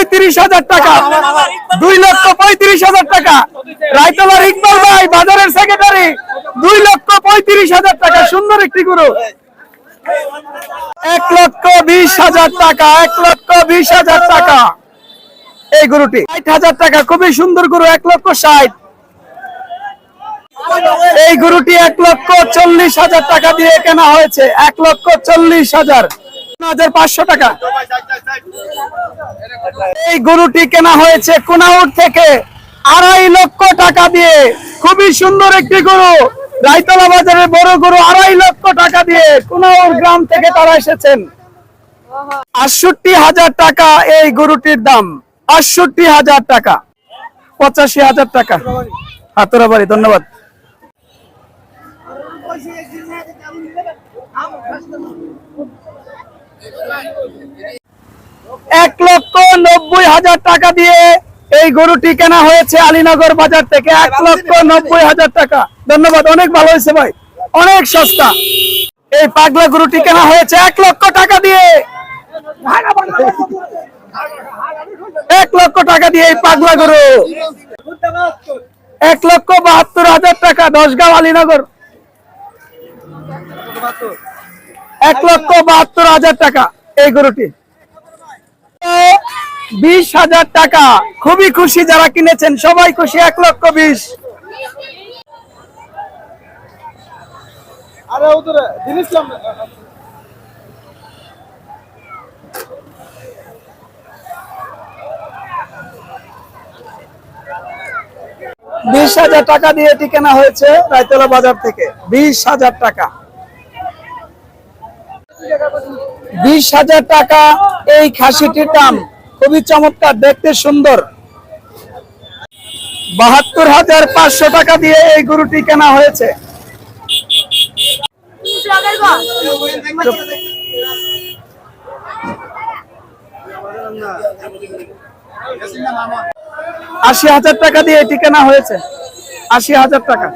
2,35,000 টাকা, 2,35,000 টাকা। রায়তলার ইকবাল ভাই বাজারের সেক্রেটারি, 2,35,000 টাকা। সুন্দর একটি গরু, 1,20,000 টাকা, 1,20,000 টাকা। এই গরুটি 60,000 টাকা, খুবই সুন্দর গরু, 1,60,000। এই গরুটি 1,40,000 টাকা দিয়ে কেনা হয়েছে, 1,40,000, 500 টাকা। এই গরুটি কেনা হয়েছে কোনাউট থেকে 2.5 লক্ষ টাকা দিয়ে। খুবই সুন্দর একটি গরু, রায়তলা বাজারের বড় গরু, 2.5 লক্ষ টাকা দিয়ে কোনাউট গ্রাম থেকে তারা এসেছেন। 68,000 টাকা এই গরুটির দাম, 68,000 টাকা, 85,000 টাকা। হাতুরা বাড়ি, ধন্যবাদ। 1,90,000 টাকা দিয়ে এই গরুটি কেনা হয়েছে আলীনগর বাজার থেকে, 1,90,000 টাকা। ধন্যবাদ, অনেক ভালো হয়েছে ভাই, অনেক সস্তা। এই পাগলা গরুটি কেনা হয়েছে 1 লক্ষ টাকা দিয়ে, 1 লক্ষ টাকা দিয়ে এই পাগলা গরু, 1,72,000 টাকা। 10 গাঁও আলীনগর, 1,72,000 টাকা এই গরুটি। 20,000 টাকা, খুবই খুশি যারা কিনেছেন, সবাই খুশি। 1,20,000। আরে ওদরে দিনিসলাম 20,000 টাকা দিয়ে এটি কেনা হয়েছে রায়তলা বাজার থেকে, 20,000 টাকা। 20,000 টাকা এই খাসিটির দাম, খুবই চমৎকার, দেখতে সুন্দর। 72,500 টাকা দিয়ে এই গরুটি কেনা হয়েছে। 80,000 টাকা দিয়ে এটি কেনা হয়েছে, 80,000 টাকা।